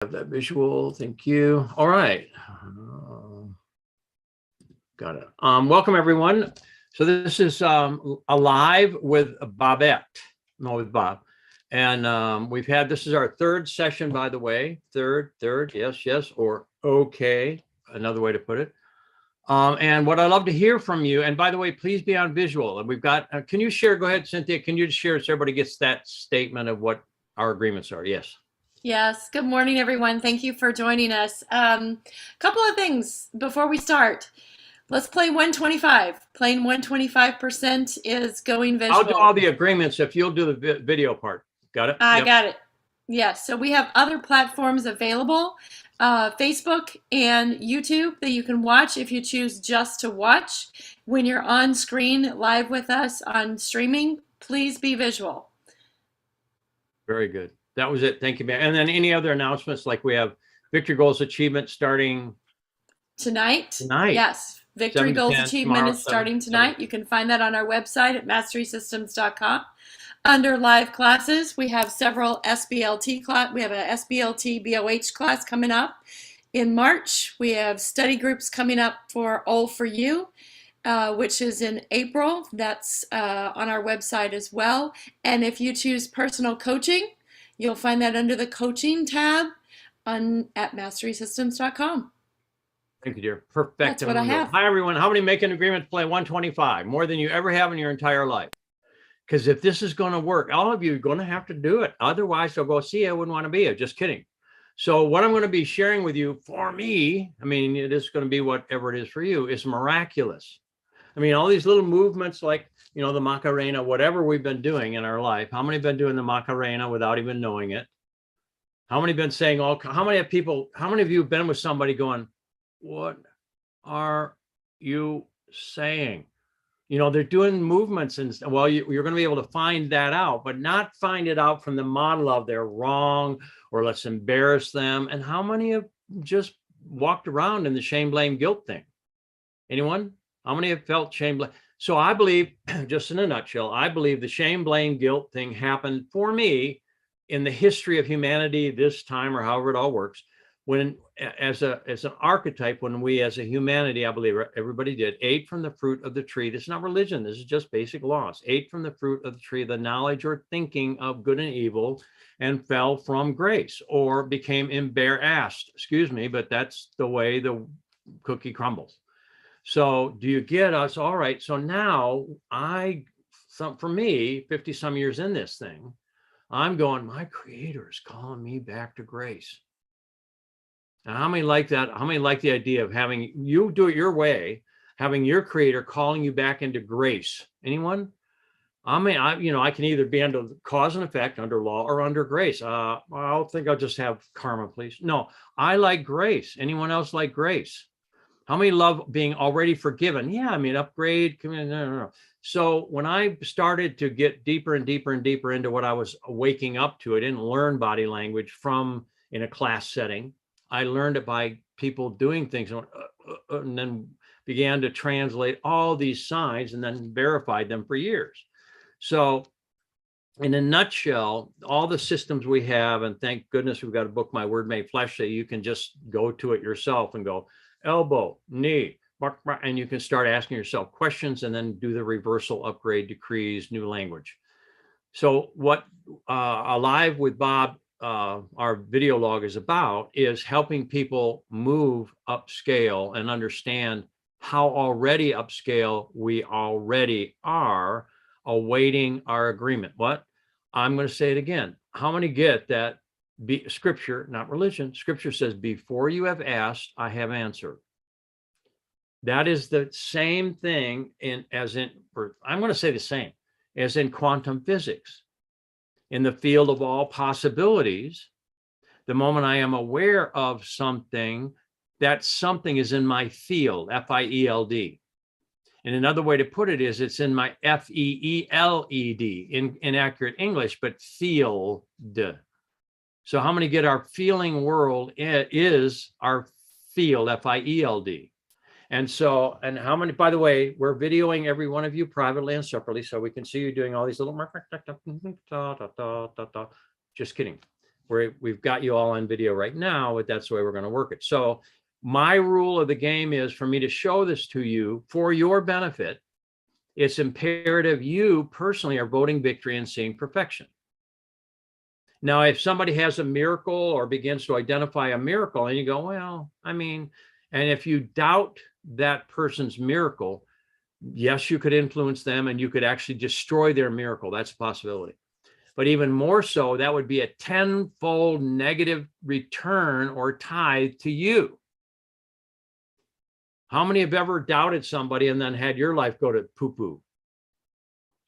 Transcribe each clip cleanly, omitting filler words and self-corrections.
Have that visual. Thank you. All right. Got it. Welcome, everyone. So this is Alive with Bobette, no, with Bob. And we've had, this is our third session, by the way. Third, yes, or okay, another way to put it. And what I love to hear from you, and by the way, please be on visual. And we've got, can you share, go ahead, Cynthia, can you just share so everybody gets that statement of what our agreements are? Yes. Yes. Good morning, everyone. Thank you for joining us. Couple of things before we start. Let's play 125. Playing 125% is going visual. I'll do all the agreements if you'll do the video part. Got it? I got it. Yes. So we have other platforms available, Facebook and YouTube, that you can watch if you choose just to watch. When you're on screen live with us on streaming, please be visual. Very good. That was it. Thank you, man. And then any other announcements, like we have Victory Goals Achievement starting tonight. Tonight. Yes. Victory Goals Achievement tomorrow, is starting 7. tonight. You can find that on our website at masterysystems.com. Under live classes, we have several SBLT class. We have a SBLT BOH class coming up in March. We have study groups coming up for All for You, which is in April. That's on our website as well. And if you choose personal coaching, you'll find that under the coaching tab at masterysystems.com. Thank you, dear. Perfect. That's what I have. Hi, everyone. How many make an agreement to play 125? More than you ever have in your entire life. Because if this is going to work, all of you are going to have to do it. Otherwise, they'll go, see, I wouldn't want to be here. Just kidding. So what I'm going to be sharing with you, for me, I mean, it is going to be whatever it is for you, is miraculous. I mean, all these little movements like, you know, the Macarena, whatever we've been doing in our life. How many have been doing the Macarena without even knowing it? How many have been saying how many of you have been with somebody going, what are you saying? You know, they're doing movements, and well, you're going to be able to find that out, but not find it out from the model of they're wrong or let's embarrass them. And how many have just walked around in the shame, blame, guilt thing? Anyone? How many have felt shame, blame? So I believe, just in a nutshell, I believe the shame, blame, guilt thing happened for me in the history of humanity this time, or however it all works. When as an archetype, when we as a humanity, I believe everybody did, ate from the fruit of the tree. This is not religion. This is just basic laws. Ate from the fruit of the tree, the knowledge or thinking of good and evil, and fell from grace, or became embarrassed. Excuse me, but that's the way the cookie crumbles. So do you get us? All right. So now for me, 50 some years in this thing, I'm going, my creator is calling me back to grace. Now, how many like that? How many like the idea of having you do it your way, having your creator calling you back into grace? Anyone? I mean, I can either be under cause and effect, under law, or under grace. I think I'll just have karma, please. No, I like grace. Anyone else like grace? How many love being already forgiven? Yeah, I mean, upgrade. No. So when I started to get deeper and deeper and deeper into what I was waking up to, I didn't learn body language in a class setting. I learned it by people doing things, and then began to translate all these signs and then verified them for years. So in a nutshell, all the systems we have, and thank goodness we've got a book, My Word Made Flesh, that you can just go to it yourself and go elbow, knee, and you can start asking yourself questions and then do the reversal, upgrade, decrees, new language. So what Alive with Bob, our video log is about, is helping people move upscale and understand how already upscale we already are, awaiting our agreement. What? I'm going to say it again. How many get that? Scripture, not religion. Scripture says, before you have asked, I have answered. That is the same thing I'm going to say the same as in quantum physics. In the field of all possibilities, the moment I am aware of something, that something is in my field, F-I-E-L-D. And another way to put it is it's in my F-E-E-L-E-D, in inaccurate English, but field. So how many get our feeling world is our field, F-I-E-L-D. And how many, by the way, we're videoing every one of you privately and separately, so we can see you doing all these little, just kidding. we've got you all on video right now, but that's the way we're going to work it. So my rule of the game is for me to show this to you for your benefit. It's imperative you personally are voting victory and seeing perfection. Now, if somebody has a miracle or begins to identify a miracle and you go, well, I mean, and if you doubt that person's miracle, yes, you could influence them and you could actually destroy their miracle. That's a possibility. But even more so, that would be a tenfold negative return or tithe to you. How many have ever doubted somebody and then had your life go to poo-poo?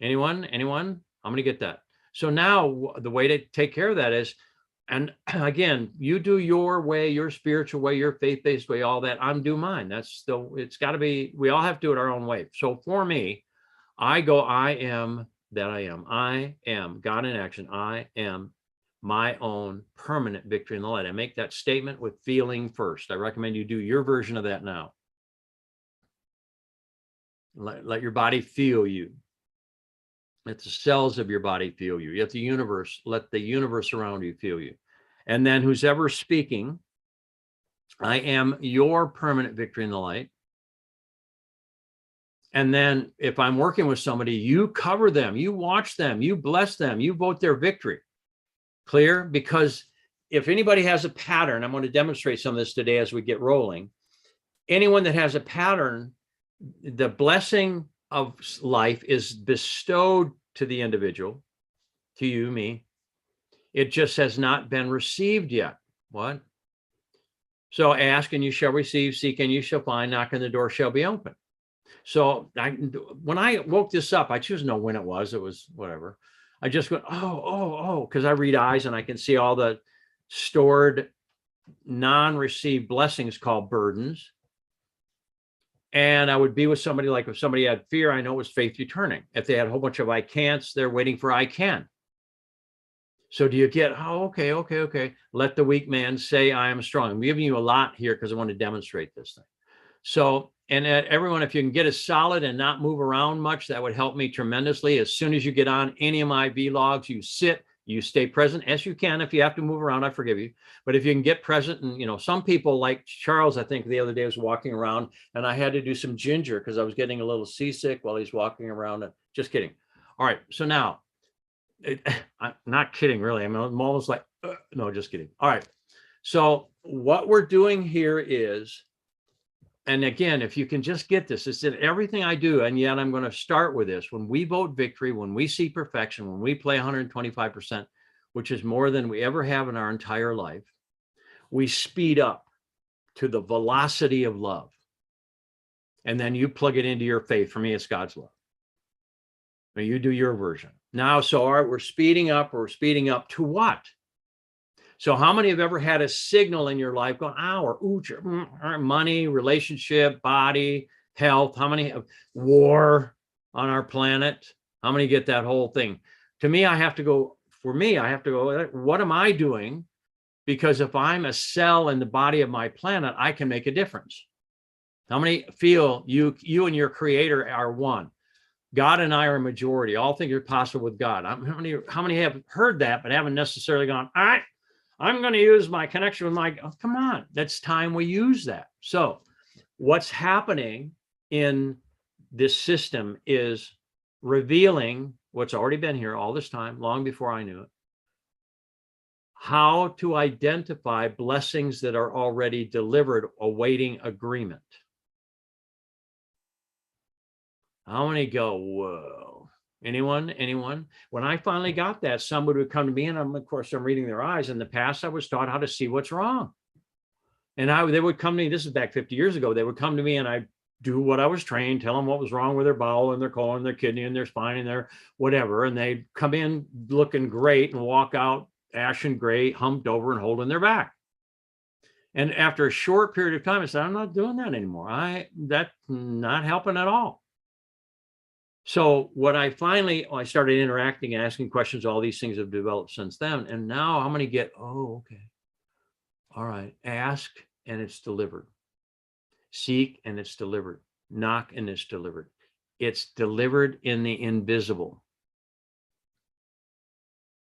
Anyone? Anyone? I'm going to get that. So now the way to take care of that is, and again, you do your way, your spiritual way, your faith-based way, all that. I'm do mine. That's still, it's got to be, we all have to do it our own way. So for me, I go, I am that I am. I am God in action. I am my own permanent victory in the light. I make that statement with feeling first. I recommend you do your version of that now. Let your body feel you. Let the cells of your body feel you. Let the universe around you feel you. And then who's ever speaking, I am your permanent victory in the light. And then if I'm working with somebody, you cover them, you watch them, you bless them, you vote their victory. Clear? Because if anybody has a pattern, I'm going to demonstrate some of this today as we get rolling. Anyone that has a pattern, the blessing of life is bestowed to the individual, to you, me. It just has not been received yet. What? So ask and you shall receive, seek and you shall find, knock and the door shall be open. So when I woke this up, I choose to know when it was whatever. I just went, oh, because I read eyes and I can see all the stored non-received blessings called burdens. And I would be with somebody, like if somebody had fear, I know it was faith returning. If they had a whole bunch of I can'ts, they're waiting for I can. So do you get, okay. Let the weak man say I am strong. I'm giving you a lot here because I want to demonstrate this thing. So, and everyone, if you can get it solid and not move around much, that would help me tremendously. As soon as you get on any of my vlogs, you sit, you stay present as you can. If you have to move around, I forgive you. But if you can get present, and some people like Charles, I think the other day was walking around and I had to do some ginger because I was getting a little seasick while he's walking around. Just kidding. All right. So now, I'm not kidding, really. I'm almost like, no, just kidding. All right. So what we're doing here is, and again, if you can just get this, it's in everything I do. And yet I'm going to start with this. When we vote victory, when we see perfection, when we play 125%, which is more than we ever have in our entire life, we speed up to the velocity of love. And then you plug it into your faith. For me, it's God's love. Now you do your version. Now, so all right, we're speeding up to what? So how many have ever had a signal in your life going, ow, or ooh, money, relationship, body, health? How many have war on our planet? How many get that whole thing? To me, I have to go, what am I doing? Because if I'm a cell in the body of my planet, I can make a difference. How many feel you and your creator are one? God and I are a majority. All things are possible with God. How many have heard that, but haven't necessarily gone, all right, I'm going to use my connection with my, oh, come on, that's time we use that. So what's happening in this system is revealing what's already been here all this time, long before I knew it, how to identify blessings that are already delivered, awaiting agreement. How many go, whoa? Anyone? When I finally got that, somebody would come to me and I'm reading their eyes. In the past, I was taught how to see what's wrong. And they would come to me, this is back 50 years ago, they would come to me and I do what I was trained, tell them what was wrong with their bowel and their colon, and their kidney and their spine and their whatever. And they'd come in looking great and walk out ashen gray, humped over and holding their back. And after a short period of time, I said, I'm not doing that anymore. That's not helping at all. So what I started interacting and asking questions, all these things have developed since then. And now I'm going to get, oh, okay. All right. Ask and it's delivered. Seek and it's delivered. Knock and it's delivered. It's delivered in the invisible,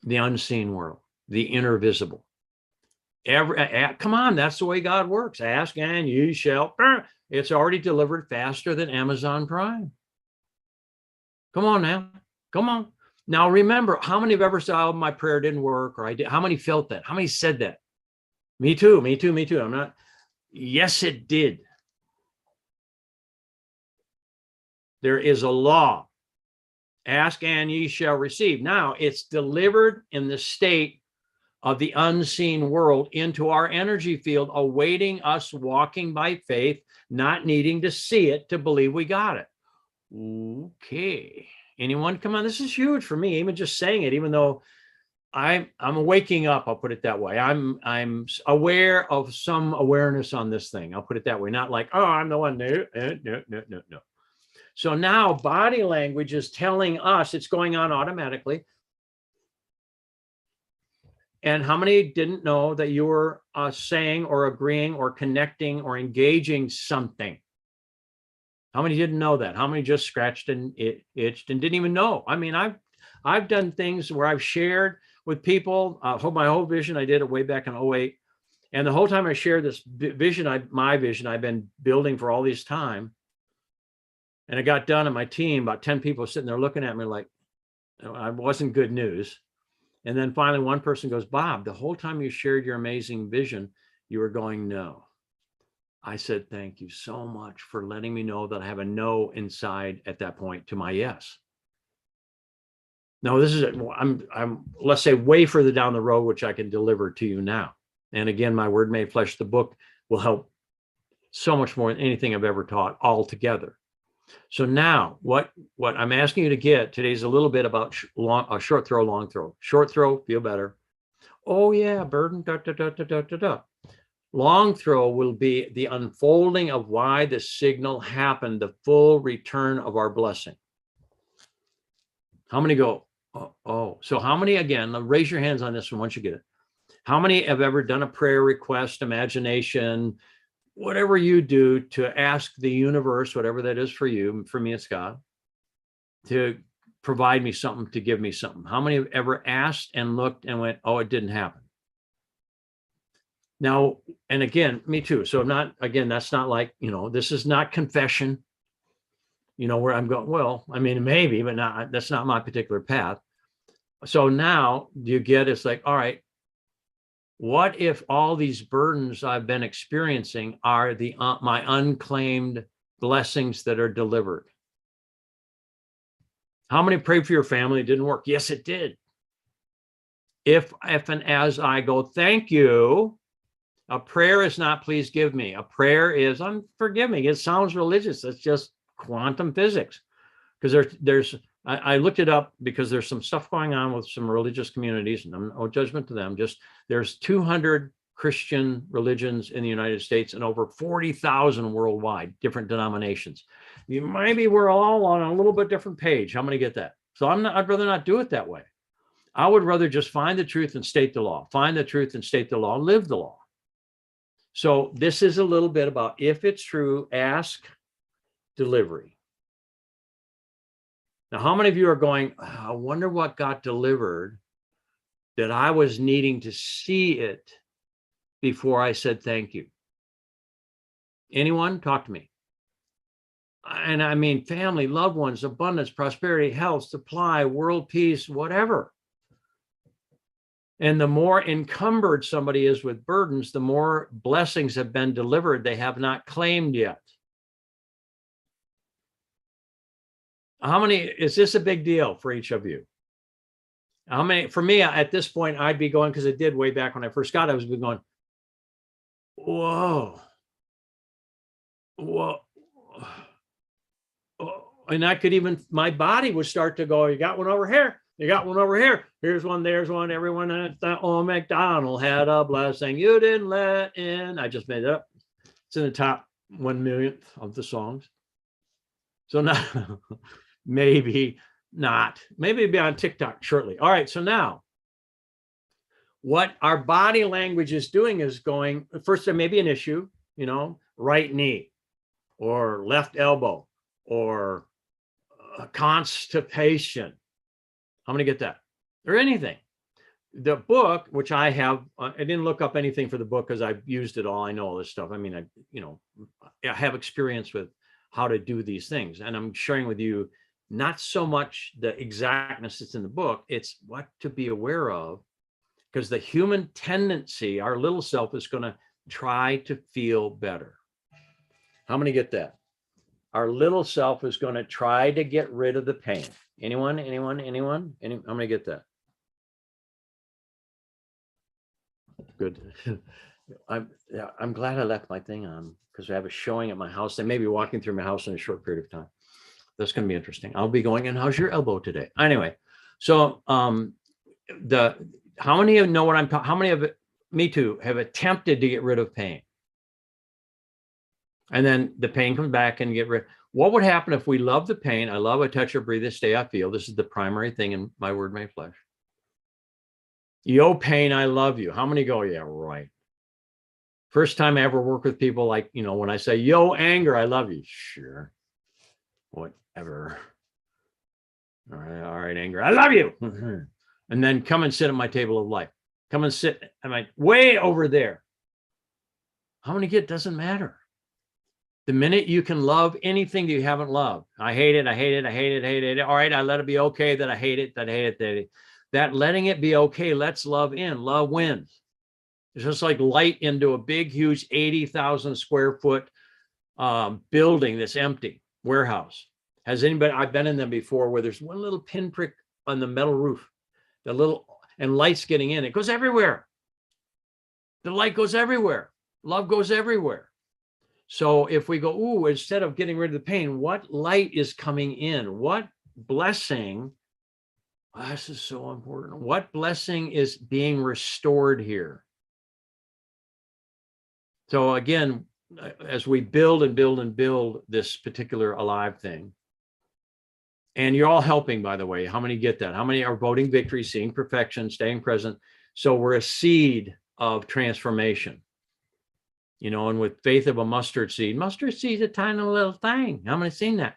the unseen world. the inner visible. Come on, that's the way God works. Ask and you shall. It's already delivered faster than Amazon Prime. Come on now. Come on. Now remember, how many have ever said, oh, my prayer didn't work, or I did? How many felt that? How many said that? Me too, me too, me too. I'm not. Yes, it did. There is a law. Ask and ye shall receive. Now it's delivered in the state of the unseen world into our energy field, awaiting us, walking by faith, not needing to see it to believe we got it. Okay. Anyone? Come on. This is huge for me, even just saying it, even though I'm waking up. I'll put it that way. I'm aware of some awareness on this thing. I'll put it that way. Not like, oh, I'm the one. No. So now body language is telling us it's going on automatically. And how many didn't know that you were saying or agreeing or connecting or engaging something? How many didn't know that? How many just scratched and itched and didn't even know? I mean, I've done things where I've shared with people. My whole vision, I did it way back in 2008. And the whole time I shared this vision, my vision I've been building for all this time. And I got done, and my team, about 10 people sitting there looking at me like I wasn't good news. And then finally, one person goes, Bob, the whole time you shared your amazing vision, you were going, no. I said, thank you so much for letting me know that I have a no inside at that point to my yes. No, this is, I'm let's say way further down the road, which I can deliver to you now. And again, my Word Made Flesh, the book, will help so much more than anything I've ever taught altogether. So now what I'm asking you to get today is a little bit about short throw, long throw. Short throw, feel better. Oh yeah, burden, da, da, da, da, da, da, da. Long throw will be the unfolding of why the signal happened, the full return of our blessing. How many go, oh. So how many, again, raise your hands on this one once you get it. How many have ever done a prayer request, imagination, whatever you do to ask the universe, whatever that is for you, for me, it's God, to provide me something, to give me something? How many have ever asked and looked and went, oh, it didn't happen? Now, and again, me too. So I'm not, again, that's not like, this is not confession, where I'm going, well, I mean, maybe, but not, that's not my particular path. So now you get, it's like, all right, what if all these burdens I've been experiencing are my unclaimed blessings that are delivered? How many prayed for your family? It didn't work? Yes, it did. If and as I go, thank you. A prayer is not, please give me. A prayer is, forgive me. It sounds religious. It's just quantum physics. Because I looked it up because there's some stuff going on with some religious communities, and I'm no judgment to them. Just there's 200 Christian religions in the United States and over 40,000 worldwide, different denominations. Maybe we're all on a little bit different page. How many get that? So I'd rather not do it that way. I would rather just find the truth and state the law. Find the truth and state the law. Live the law. So this is a little bit about, if it's true, ask, delivery. Now, how many of you are going, I wonder what got delivered that I was needing to see it before I said thank you? Anyone? Talk to me. And I mean, family, loved ones, abundance, prosperity, health, supply, world peace, whatever. And the more encumbered somebody is with burdens, the more blessings have been delivered they have not claimed yet. How many, is this a big deal for each of you? How many, for me, at this point, I'd be going, because it did way back when I first got it, I was going, whoa. And I could even, my body would start to go, you got one over here. You got one over here. Here's one, there's one. Everyone at the old McDonald had a blessing you didn't let in. I just made it up. It's in the top 1 millionth of the songs. So now, maybe not. Maybe it'll be on TikTok shortly. All right. So now, what our body language is doing is going, first, there may be an issue, right knee or left elbow or constipation. How many get that? Or anything. the book, which I have, I didn't look up anything for the book because I've used it all. I know all this stuff. I mean, I have experience with how to do these things, and I'm sharing with you not so much the exactness that's in the book, it's what to be aware of, because the human tendency, our little self, is going to try to feel better. How many get that? Our little self is going to try to get rid of the pain. Anyone? How many get that? Good. I'm glad I left my thing on, because I have a showing at my house. They may be walking through my house in a short period of time. That's going to be interesting. I'll be going in. How's your elbow today? Anyway, so how many of you know what I'm talking? How many of it, me too, have attempted to get rid of pain? And then the pain comes back and get rid. What would happen if we love the pain? I love, I touch, I breathe, I stay, I feel. This is the primary thing in my word made flesh. Yo, pain, I love you. How many go, yeah, right. First time I ever work with people, like, when I say, yo, anger, I love you. Sure. Whatever. All right, anger, I love you. And then come and sit at my table of life. Come and sit at my way over there. How many get? Doesn't matter. The minute you can love anything that you haven't loved, I hate it, I hate it, I hate it, hate it. All right, I let it be okay that I hate it, that I hate it, that letting it be okay lets love in. Love wins. It's just like light into a big, huge 80,000 square foot building that's empty, warehouse. Has anybody, I've been in them before, where there's one little pinprick on the metal roof, and light's getting in. It goes everywhere. The light goes everywhere. Love goes everywhere. So if we go, ooh, instead of getting rid of the pain, what light is coming in? What blessing? Oh, this is so important. What blessing is being restored here? So again, as we build and build and build this particular alive thing, and you're all helping, by the way, how many get that? How many are voting victory, seeing perfection, staying present? So we're a seed of transformation. And with faith of a mustard seed's a tiny little thing. How many seen that?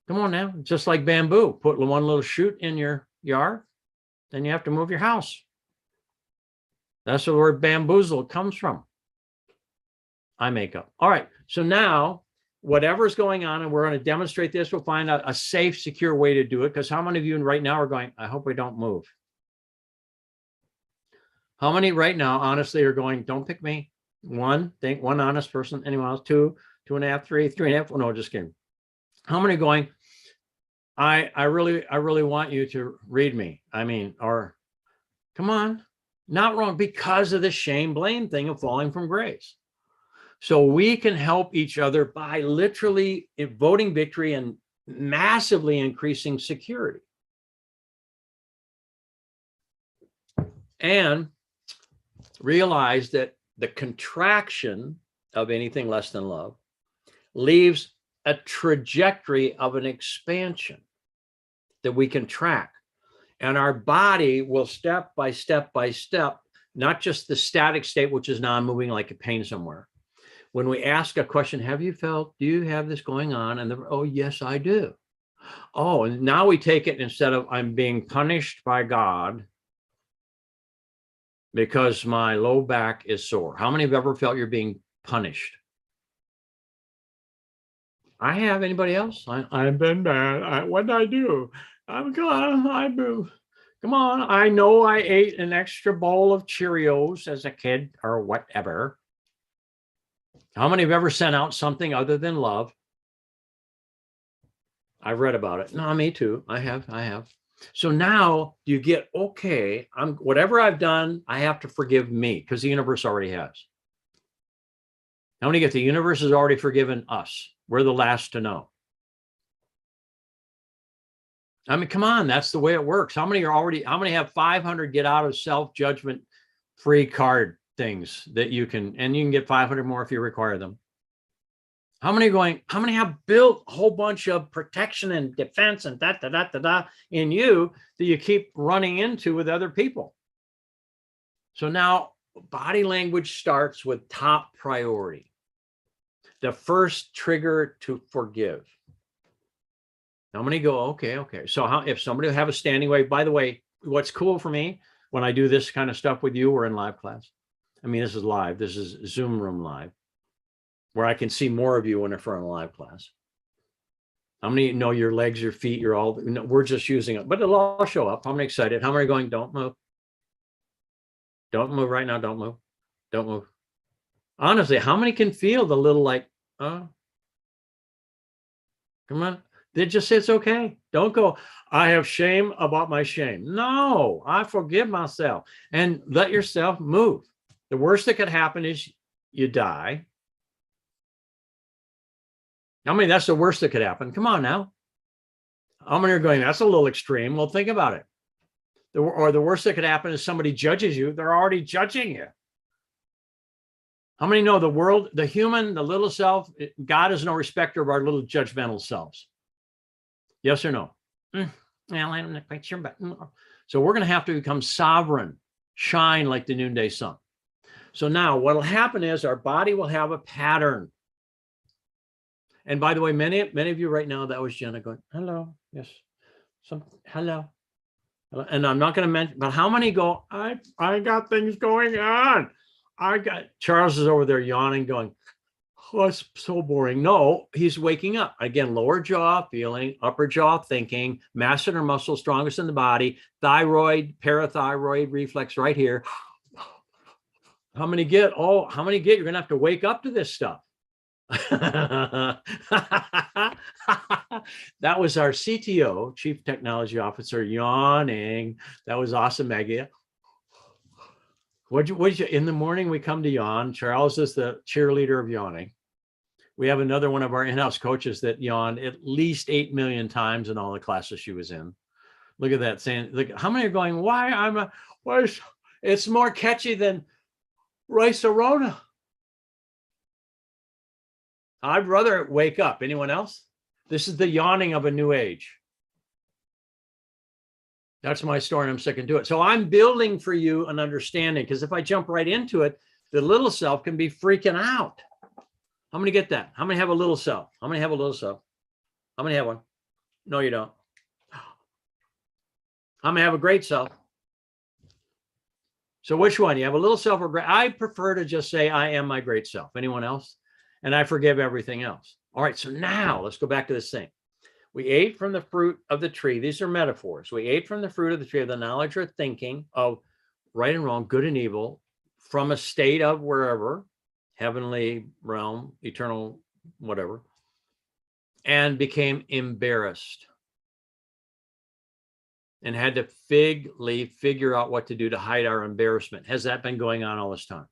Come on now. Just like bamboo. Put one little shoot in your yard, then you have to move your house. That's where the word bamboozle comes from. I make up. All right. So now, whatever's going on, and we're going to demonstrate this, we'll find out a safe, secure way to do it. Because how many of you right now are going, I hope we don't move? How many right now, honestly, are going, don't pick me? One honest person. Anyone else? 2.5, 3.5. Oh, no, just kidding. How many going, I really want you to read me. Or come on, not wrong, because of the shame blame thing of falling from grace. So we can help each other by literally voting victory and massively increasing security. And realize that the contraction of anything less than love leaves a trajectory of an expansion that we can track. And our body will step by step by step, not just the static state, which is non-moving like a pain somewhere. When we ask a question, do you have this going on? And oh, yes, I do. Oh, and now we take it, instead of I'm being punished by God because my low back is sore. How many have ever felt you're being punished? I have. Anybody else? I've been bad. What did I do? I'm glad come on. I know I ate an extra bowl of Cheerios as a kid or whatever. How many have ever sent out something other than love? I've read about it. No, me too. I have. So now you get, okay, whatever I've done, I have to forgive me, because the universe already has. How many get the universe has already forgiven us? We're the last to know. Come on, that's the way it works. How many have 500 get out of self-judgment free card things that you can get 500 more if you require them? How many have built a whole bunch of protection and defense and in you that you keep running into with other people? So now body language starts with top priority. The first trigger to forgive. How many go, okay. So if somebody will have a standing wave, by the way, what's cool for me, when I do this kind of stuff with you, we're in live class. I mean, this is live. This is Zoom room live, where I can see more of you in a front of live class. How many know your legs, your feet, you're all, we're just using it, but it'll all show up. How many excited? How many are going, don't move? Don't move right now. Don't move. Don't move. Honestly, how many can feel the little like, oh, come on. They just say it's okay. Don't go, I have shame about my shame. No, I forgive myself and let yourself move. The worst that could happen is you die. I mean, that's the worst that could happen. Come on now. How many are going, that's a little extreme? Well, think about it. Or the worst that could happen is somebody judges you. They're already judging you. How many know the world, the human, the little self, God is no respecter of our little judgmental selves? Yes or no? Well, I'm not quite sure, but so we're going to have to become sovereign, shine like the noonday sun. So now what will happen is our body will have a pattern. And by the way, many of you right now, that was Jenna going, hello, yes, hello. And I'm not going to mention, but how many go, I got things going on. Charles is over there yawning, going, oh, it's so boring. No, he's waking up. Again, lower jaw feeling, upper jaw thinking, masseter muscle strongest in the body, thyroid, parathyroid reflex right here. How many get? Oh, how many get? You're going to have to wake up to this stuff. That was our CTO, Chief Technology Officer, yawning. That was awesome, Maggie. What'd you, in the morning, we come to yawn. Charles is the cheerleader of yawning. We have another one of our in-house coaches that yawned at least 8 million times in all the classes she was in. Look at that, saying, look, how many are going, why it's more catchy than Rice-A-Rona. I'd rather wake up. Anyone else? This is the yawning of a new age. That's my story. I'm sticking to it. So I'm building for you an understanding, because if I jump right into it, the little self can be freaking out. How many get that? How many have a little self? How many have a little self? How many have one? No, you don't. How many have a great self? So which one? You have a little self or great? I prefer to just say, I am my great self. Anyone else? And I forgive everything else. All right, so now let's go back to this thing. We ate from the fruit of the tree. These are metaphors. We ate from the fruit of the tree of the knowledge or thinking of right and wrong, good and evil, from a state of wherever, heavenly realm, eternal, whatever, and became embarrassed and had to figure out what to do to hide our embarrassment. Has that been going on all this time?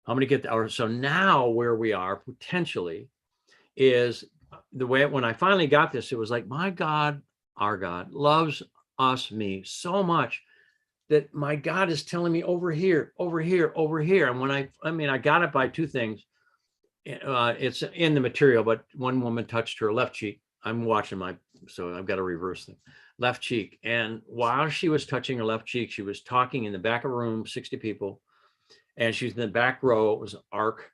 How many get that? So now where we are potentially is the way, when I finally got this, it was like, my God, our God loves us, me so much that my God is telling me over here, over here, over here. And when I got it by two things. It's in the material, but one woman touched her left cheek. I'm watching so I've got to reverse them. Left cheek. And while she was touching her left cheek, she was talking in the back of a room, 60 people. And she's in the back row. It was an arc.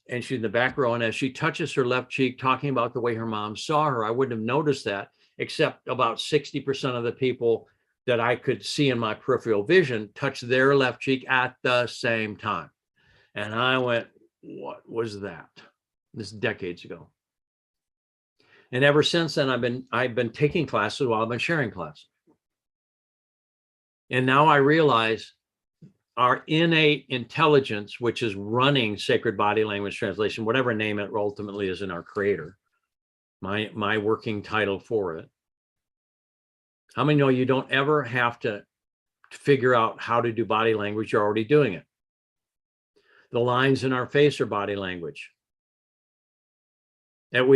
And she's in the back row. And as she touches her left cheek, talking about the way her mom saw her, I wouldn't have noticed that, except about 60% of the people that I could see in my peripheral vision touch their left cheek at the same time. And I went, what was that? This is decades ago. And ever since then, I've been taking classes while I've been sharing classes. And now I realize our innate intelligence, which is running Sacred Body Language Translation, whatever name it ultimately is in our creator, my working title for it. How many know you don't ever have to figure out how to do body language? You're already doing it. The lines in our face are body language. And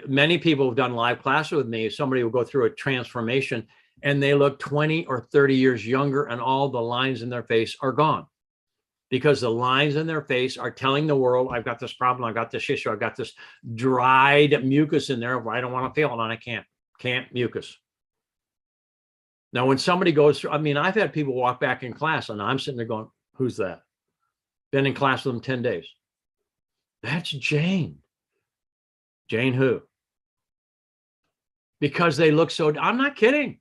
many people have done live classes with me. Somebody will go through a transformation and they look 20 or 30 years younger, and all the lines in their face are gone, because the lines in their face are telling the world, I've got this problem, I've got this issue, I've got this dried mucus in there. I don't want to feel it, and I can't mucus. Now, when somebody goes through, I've had people walk back in class and I'm sitting there going, who's that? Been in class with them 10 days. That's Jane. Jane who? Because they look so, I'm not kidding.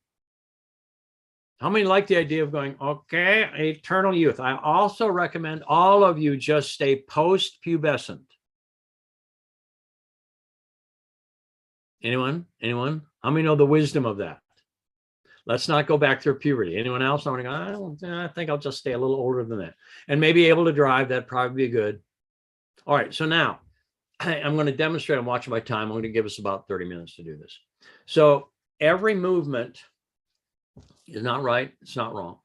How many like the idea of going, okay, eternal youth? I also recommend all of you just stay post-pubescent. Anyone? Anyone? How many know the wisdom of that? Let's not go back through puberty. Anyone else? I'm gonna go, I think I'll just stay a little older than that. And maybe able to drive, that'd probably be good. All right, so now I'm going to demonstrate. I'm watching my time. I'm going to give us about 30 minutes to do this. So every movement is not right. It's not wrong.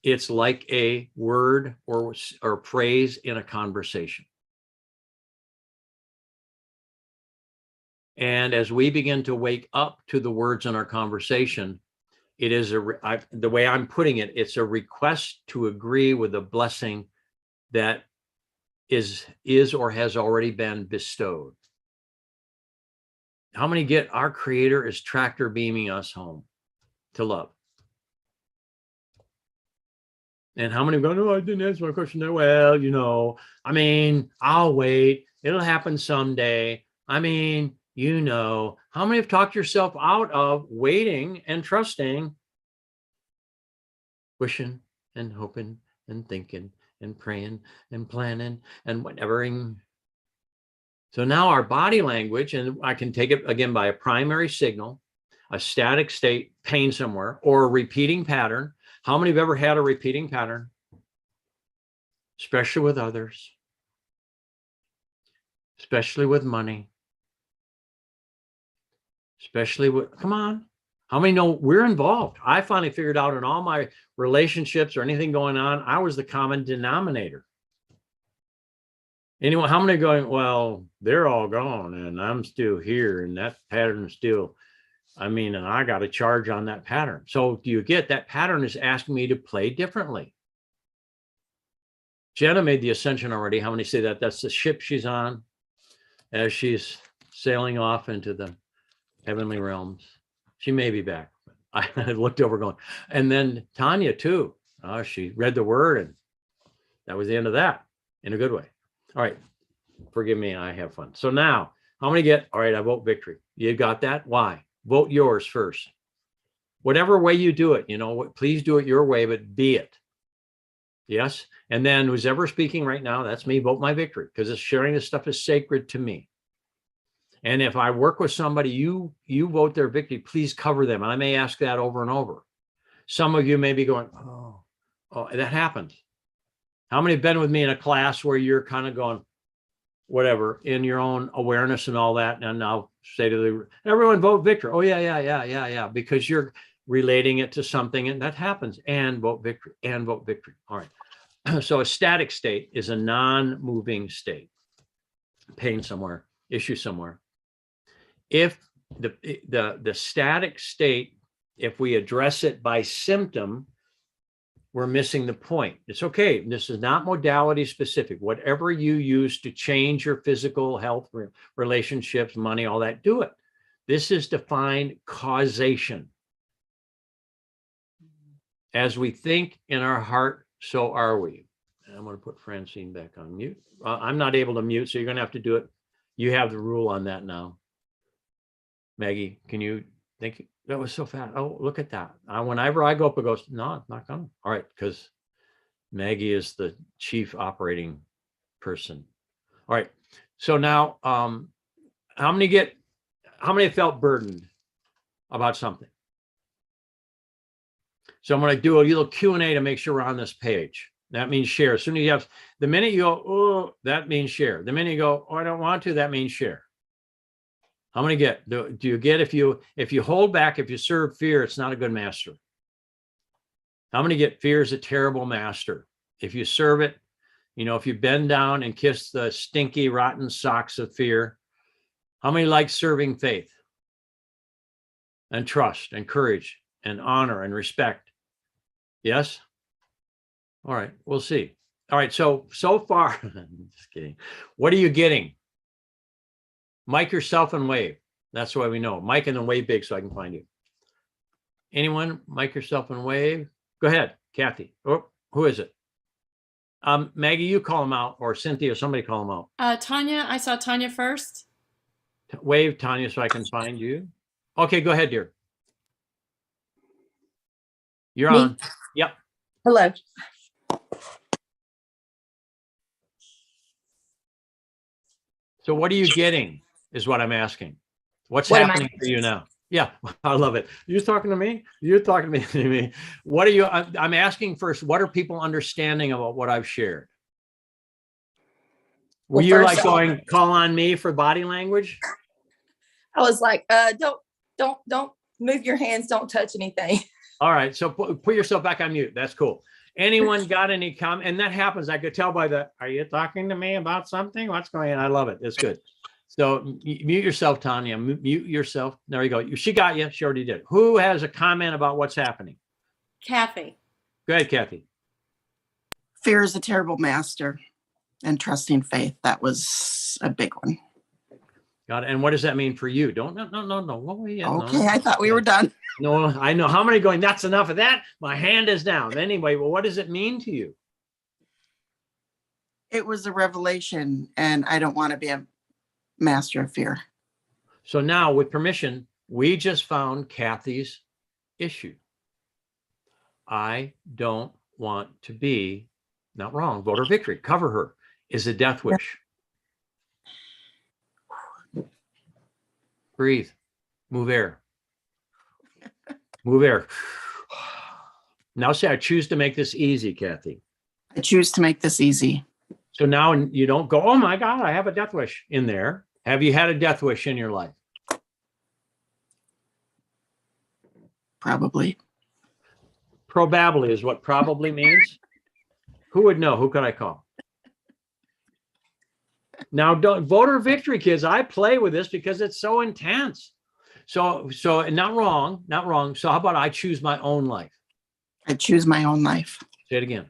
It's like a word or phrase in a conversation. And as we begin to wake up to the words in our conversation, it is the way I'm putting it, it's a request to agree with a blessing that is or has already been bestowed. How many get our Creator is tractor beaming us home to love? And how many go, no, I didn't answer my question there. Well, you know, I mean, I'll wait. It'll happen someday. I mean, you know, how many have talked yourself out of waiting and trusting, wishing and hoping and thinking and praying and planning and whatever. So now our body language, and I can take it again by a primary signal, a static state, pain somewhere, or a repeating pattern. How many have ever had a repeating pattern? Especially with others, especially with money, especially with, come on. How many know we're involved? I finally figured out in all my relationships or anything going on, I was the common denominator. Anyone, how many going, well, they're all gone and I'm still here and that pattern is still, I mean, and I got to charge on that pattern. So do you get that pattern is asking me to play differently? Jenna made the ascension already. How many say that? That's the ship she's on as she's sailing off into the heavenly realms. She may be back. I looked over going, and then Tanya too. She read the word and that was the end of that in a good way. All right. Forgive me. I have fun. So now how many get, all right, I vote victory. You got that? Why? Vote yours first. Whatever way you do it, you know, please do it your way, but be it. Yes. And then who's ever speaking right now, that's me, vote my victory, because it's sharing this stuff is sacred to me. And if I work with somebody, you vote their victory, please cover them. And I may ask that over and over. Some of you may be going, oh, that happens. How many have been with me in a class where you're kind of going, whatever, in your own awareness and all that, and I'll say to everyone, vote victory. Oh, yeah, because you're relating it to something, and that happens, and vote victory, and vote victory. All right. So a static state is a non-moving state. Pain somewhere, issue somewhere. If the static state, if we address it by symptom, we're missing the point. It's okay. This is not modality specific. Whatever you use to change your physical health, relationships, money, all that, do it. This is defined causation. As we think in our heart, so are we. And I'm going to put Francine back on mute. I'm not able to mute, so you're going to have to do it. You have the rule on that now. Maggie, can you think? That was so fast. Oh, look at that. Whenever I go up, it goes, no, it's not coming. All right, because Maggie is the chief operating person. All right. So now, how many have felt burdened about something? So I'm going to do a little Q&A to make sure we're on this page. That means share. As soon as you have, the minute you go, oh, that means share. The minute you go, oh, I don't want to, that means share. How many get? Do you get if you hold back, if you serve fear, it's not a good master? How many get fear is a terrible master? If you serve it, you know, if you bend down and kiss the stinky, rotten socks of fear, how many like serving faith and trust and courage and honor and respect? Yes? All right, we'll see. All right, so far, just kidding. What are you getting? Mic yourself and wave. That's why we know. Mic and then wave big so I can find you. Anyone? Mic yourself and wave. Go ahead, Kathy. Oh, who is it? Maggie, you call them out, or Cynthia, somebody call them out. Tanya, I saw Tanya first. Wave, Tanya, so I can find you. Okay, go ahead, dear. You're Me? on. Yep. Hello. So what are you getting is what I'm asking. What's What am I happening for you now? Yeah, I love it. You're talking to me. You're talking to me. What are you? I'm asking first. What are people understanding about what I've shared? Were Well, you first like off- going call on me for body language? I was like, don't move your hands. Don't touch anything. All right. So put yourself back on mute. That's cool. Anyone got any comment? And that happens. I could tell by the, are you talking to me about something? What's going on? I love it. It's good. So mute yourself, Tanya. Mute yourself. There you go. She got you. She already did. Who has a comment about what's happening? Kathy. Go ahead, Kathy. Fear is a terrible master, and trusting faith. That was a big one. Got it. And what does that mean for you? Don't, no. Oh, yeah, no. Okay, I thought we were done. No, I know. How many going, that's enough of that? My hand is down. Anyway, well, what does it mean to you? It was a revelation, and I don't want to be a master of fear. So now, with permission, we just found Kathy's issue. I don't want to be, not wrong, voter victory, cover her, is a death wish. Breathe, move air. Move air. Now say, I choose to make this easy, Kathy. I choose to make this easy. So now you don't go, oh my God, I have a death wish in there. Have you had a death wish in your life? Probably. Probably is what probably means. Who would know? Who could I call? Now, don't voter victory, kids. I play with this because it's so intense. So not wrong, not wrong. So how about I choose my own life? I choose my own life. Say it again.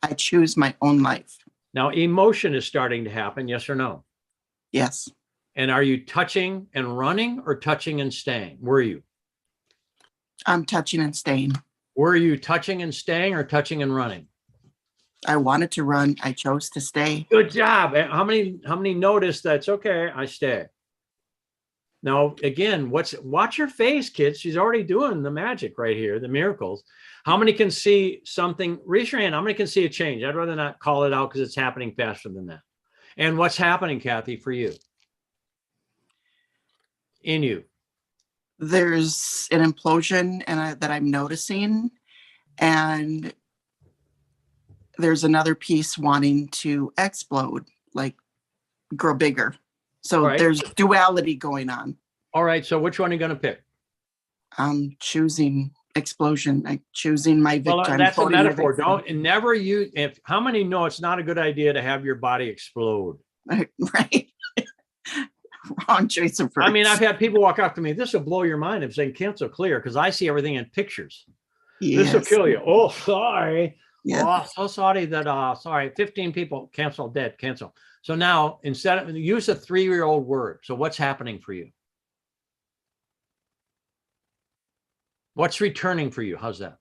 I choose my own life. Now, emotion is starting to happen. Yes or no? Yes. And are you touching and running or touching and staying? Were you? I'm touching and staying. Were you touching and staying or touching and running? I wanted to run. I chose to stay. Good job. How many notice that's okay? I stay. Now, again, watch your face, kids. She's already doing the magic right here, the miracles. How many can see something? Raise your hand. How many can see a change? I'd rather not call it out because it's happening faster than that. And what's happening, Kathy, for you? In you? There's an implosion that I'm noticing, and there's another piece wanting to explode, like grow bigger. So Right. there's duality going on. All right. So which one are you going to pick? I'm choosing explosion. I'm choosing my victory. Well, I'm that's a voting my metaphor. victory. Don't never use. If how many know it's not a good idea to have your body explode? Right. Wrong choice of words. I mean, I've had people walk up to me. This will blow your mind if saying cancel clear because I see everything in pictures. This will Yes. kill you. Oh, sorry. Yes. Oh, so sorry that sorry, 15 people cancel, dead, cancel. So now instead of use a 3-year-old word. So what's happening for you? What's returning for you? How's that?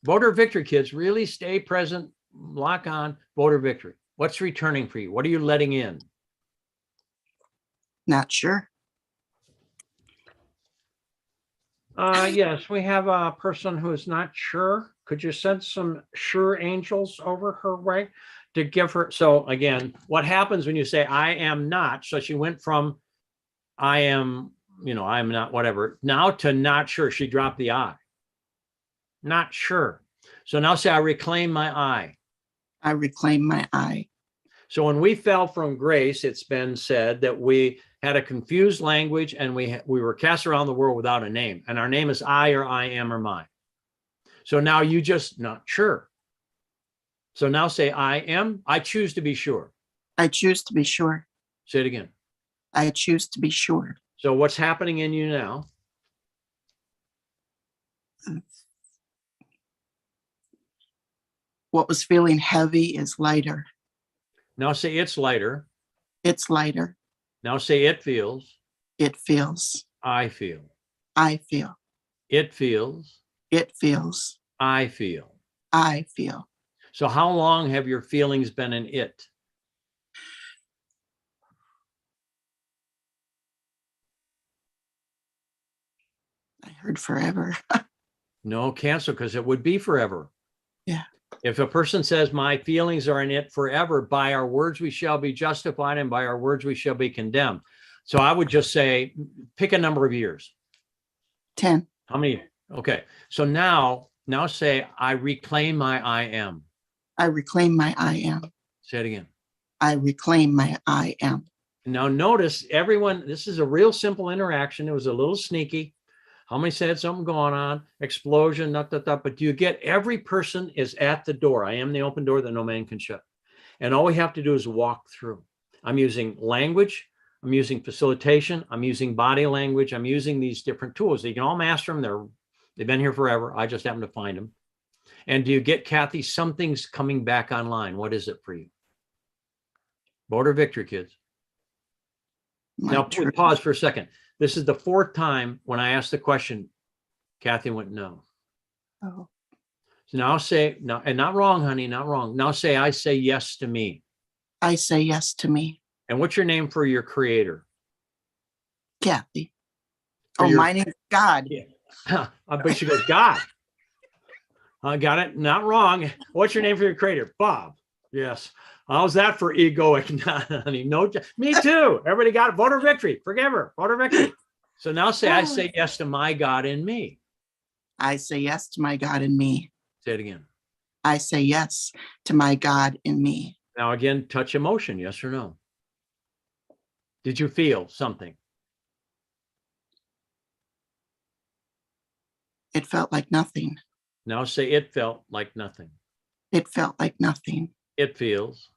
Voter victory, kids, really stay present, lock on voter victory. What's returning for you? What are you letting in? Not sure. Yes, we have a person who is not sure. Could you send some sure angels over her way to give her? So again, what happens when you say, I am not? So she went from I am, I'm not whatever, now to not sure. She dropped the I. Not sure. So now say, I reclaim my I. I reclaim my I. So when we fell from grace, it's been said that we had a confused language and we were cast around the world without a name. And our name is I or I am or mine. So now you just not sure. So now say, I am, I choose to be sure. I choose to be sure. Say it again. I choose to be sure. So what's happening in you now? What was feeling heavy is lighter. Now say it's lighter. It's lighter. Now say it feels. It feels. I feel. I feel. It feels. It feels. I feel. I feel. So how long have your feelings been in it? I heard forever. No, cancel, because it would be forever. Yeah. If a person says my feelings are in it forever, by our words we shall be justified, and by our words we shall be condemned. So I would just say, pick a number of years. 10. How many? Okay. So now say, I reclaim my I am. I reclaim my I am. Say it again. I reclaim my I am. Now notice everyone, this is a real simple interaction. It was a little sneaky. How many said something going on? Explosion, but do you get every person is at the door? I am the open door that no man can shut. And all we have to do is walk through. I'm using language. I'm using facilitation. I'm using body language. I'm using these different tools. You can all master them. They've been here forever. I just happen to find them. And do you get, Kathy, something's coming back online? What is it for you? Vote or victory, kids. My Now, truth. pause for a second. This is the fourth time when I asked the question, Kathy went, no. Oh, So now say, no, and not wrong, honey, not wrong. Now say, I say yes to me. I say yes to me. And what's your name for your creator? Kathy. For Oh, your- my name is God. Yeah. I bet she goes, God. I got it. Not wrong. What's your name for your creator? Bob. Yes. How's that for egoic? Honey, no, me too. Everybody got it. Voter victory. Forgive her. Voter victory. So now say, I say yes to my God in me. I say yes to my God in me. Say it again. I say yes to my God in me. Now again, touch emotion. Yes or no? Did you feel something? It felt like nothing. Now say, it felt like nothing. It felt like nothing. It feels,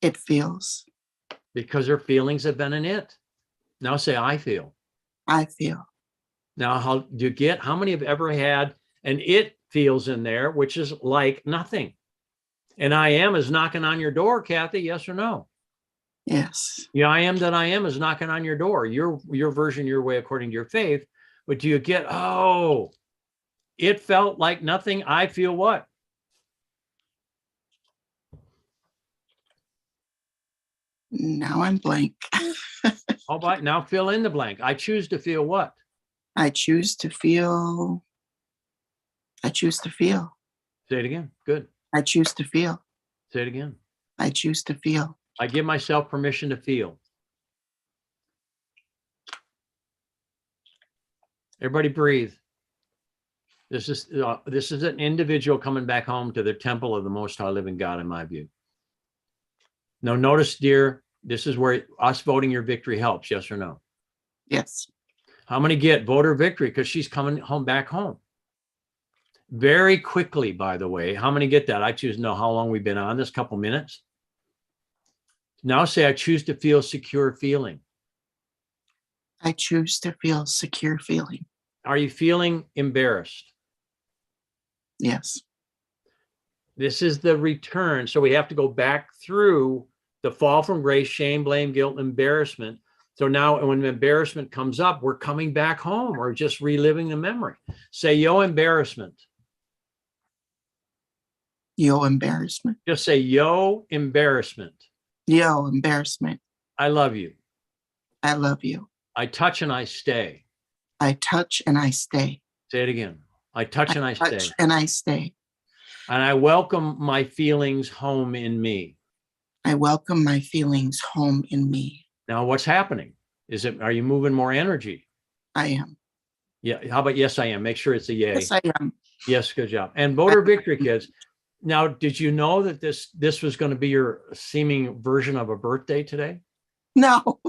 It feels. because her feelings have been in it. Now say, I feel. I feel. Now, how do you get, how many have ever had an it feels in there, which is like nothing? And I am is knocking on your door, Kathy, yes or no? Yes. Yeah, I am that I am is knocking on your door. Your version, your way, according to your faith. But do you get, oh, it felt like nothing. I feel what? Now I'm blank. How about now fill in the blank? I choose to feel what? I choose to feel. I choose to feel. Say it again. Good. I choose to feel. Say it again. I choose to feel. I give myself permission to feel. Everybody breathe. This is an individual coming back home to the temple of the Most High Living God, in my view. Now, notice, dear, this is where us voting your victory helps. Yes or no? Yes. How many get voter victory because she's coming home back home? Very quickly, by the way. How many get that? I choose no. How long we've been on this? Couple minutes. Now say, I choose to feel secure feeling. I choose to feel secure feeling. Are you feeling embarrassed? Yes. This is the return. So we have to go back through the fall from grace, shame, blame, guilt, embarrassment. So now when the embarrassment comes up, we're coming back home. We're just reliving the memory. Say, yo, embarrassment. Yo, embarrassment. Just say, yo, embarrassment. Yo, embarrassment. I love you. I love you. I touch and I stay. I touch and I stay. Say it again. I touch and I stay. Touch and I stay. And I welcome my feelings home in me. I welcome my feelings home in me. Now, what's happening? Are you moving more energy? I am. Yeah. How about yes, I am? Make sure it's a yay. Yes, I am. Yes, good job. And voter victory, kids. Now, did you know that this was going to be your seeming version of a birthday today? No.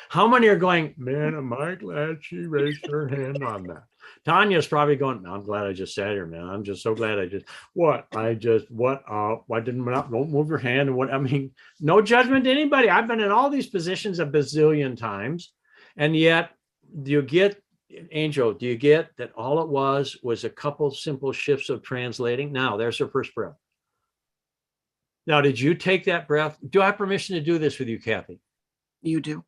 How many are going, man, am I glad she raised her hand on that? Tanya's probably going, I'm glad I just sat here, man. I'm just so glad I just, what? Why didn't, don't move your hand? And what, I mean, no judgment to anybody. I've been in all these positions a bazillion times. And yet, do you get, Angel, do you get that all it was a couple simple shifts of translating? Now, there's her first breath. Now, did you take that breath? Do I have permission to do this with you, Kathy? You do.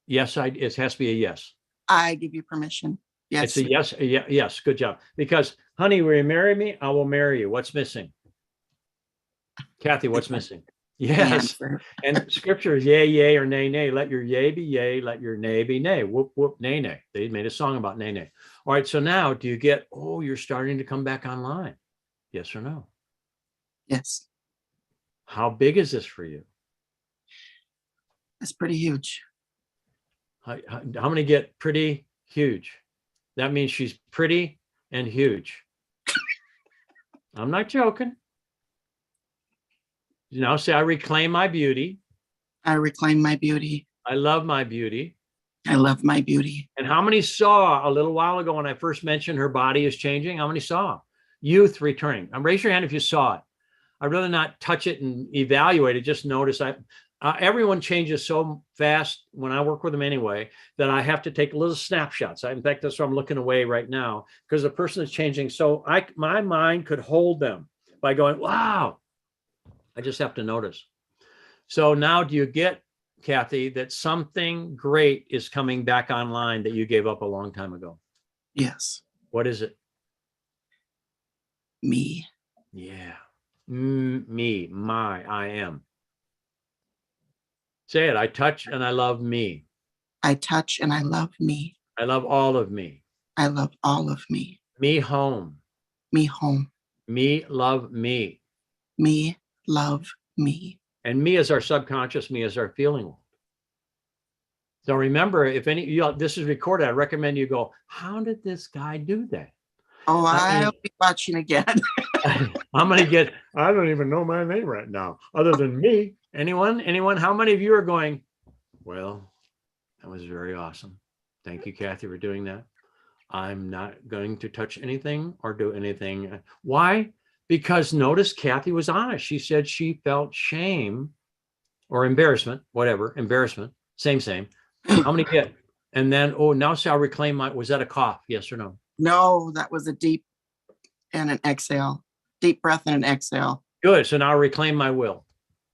Yes, it has to be a yes. I give you permission. Yes. It's a yes. Yes. Good job. Because, honey, will you marry me? I will marry you. What's missing? Kathy, what's missing? Yes. answer. And scripture is yay, yay, or nay, nay. Let your yay be yay, let your nay be nay. Whoop, whoop, nay, nay. They made a song about nay, nay. All right. So now do you get, oh, you're starting to come back online? Yes or no? Yes, How big is this for you? it's pretty huge. How many get pretty huge? That means she's pretty and huge. I'm not joking. Now say, I reclaim my beauty. I reclaim my beauty. I love my beauty. I love my beauty. And how many saw a little while ago when I first mentioned her body is changing? How many saw youth returning? Raise your hand if you saw it. I'd rather not touch it and evaluate it. Just notice everyone changes so fast when I work with them anyway, that I have to take little snapshots. In fact, that's why I'm looking away right now, because the person is changing. So my mind could hold them by going, wow. I just have to notice. So now do you get, Kathy, that something great is coming back online that you gave up a long time ago? Yes, What is it? me. Yeah. Me, I am. Say it. I touch and I love me. I touch and I love me. I love all of me. I love all of me. Me home. Me home. Me love me. Me love me. And me is our subconscious, me is our feeling world. So remember, if this is recorded, I recommend you go, how did this guy do that? Oh, I mean- I'll be watching again. I'm going to get, I don't even know my name right now, other than me. Anyone? How many of you are going, well, that was very awesome. Thank you, Kathy, for doing that. I'm not going to touch anything or do anything. Why? Because notice Kathy was honest. She said she felt shame or embarrassment, whatever, embarrassment, same. How many get? And then, oh, now shall I reclaim was that a cough? Yes or no? No, that was a deep and an exhale. Deep breath and an exhale. Good. So now I reclaim my will.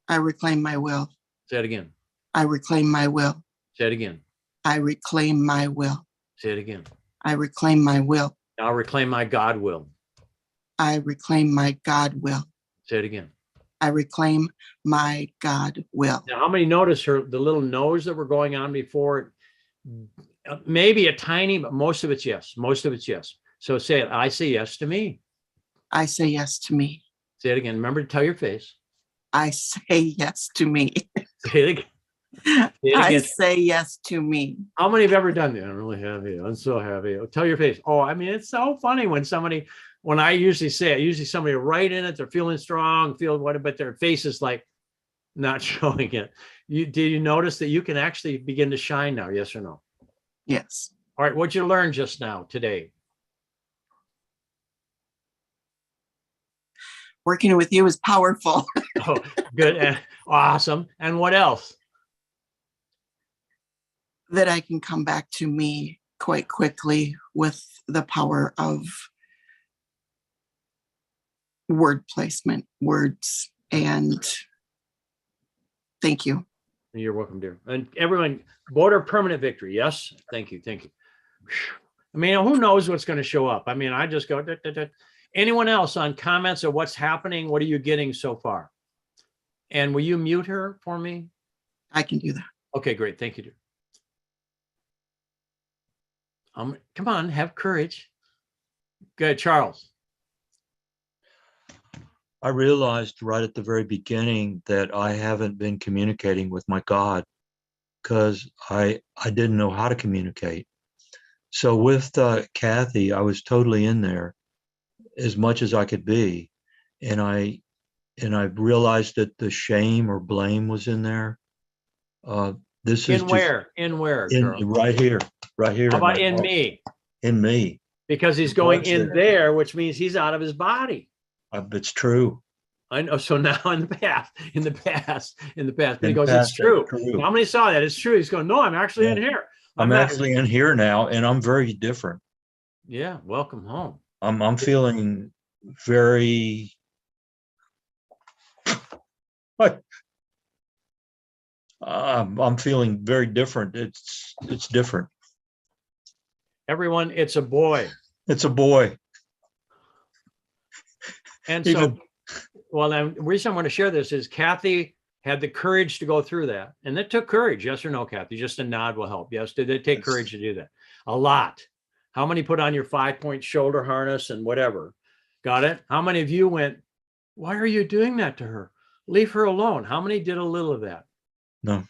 I reclaim my will. Say it again. I reclaim my will. Say it again. I reclaim my will. Say it again. I reclaim my will. Now I reclaim my God will. I reclaim my God will. Say it again. I reclaim my God will. Now, how many notice the little no's that were going on before? Maybe a tiny, but most of it's yes. Most of it's yes. So say it. I say yes to me. I say yes to me. Say it again. Remember to tell your face. I say yes to me. Say it again. Say it I again. say yes to me. How many have ever done that? I'm really happy. I'm so happy. Tell your face. Oh, I mean, it's so funny when I usually say it, usually somebody right in it, they're feeling strong, but their face is like not showing it. Did you notice that you can actually begin to shine now? Yes or no? Yes. All right. What'd you learn just now today? Working with you is powerful. Oh, good. And awesome. And what else? That I can come back to me quite quickly with the power of word placement, words, and thank you. You're welcome, dear. And everyone, vote or permanent victory. Yes. Thank you. Thank you. I mean, who knows what's going to show up? I mean, I just go, Anyone else on comments of what's happening? What are you getting so far? And will you mute her for me? I can do that. Okay, great. Thank you, dear. Come on, have courage. Good, Charles. I realized right at the very beginning that I haven't been communicating with my God because I didn't know how to communicate. So with Kathy, I was totally in there as much as I could be. And I realized that the shame or blame was in there. This is In where, Charles? right here. How about my in heart. me? In me. Because he's going What's in there? there, which means he's out of his body. It's true. I know. So now in the past, but he In goes, past, it's true. that's true. How many saw that? It's true. He's going, no, I'm actually in here. I'm not- actually in here now, and I'm very different. Yeah. Welcome home. I'm feeling very. I'm feeling very different. It's different. Everyone, it's a boy. It's a boy. And so, Even- well, the reason I want to share this is Kathy had the courage to go through that. And that took courage. Yes or no, Kathy? Just a nod will help. Yes. Did it take courage to do that? A lot. How many put on your 5-point shoulder harness and whatever? Got it? How many of you went, why are you doing that to her? Leave her alone. How many did a little of that? No.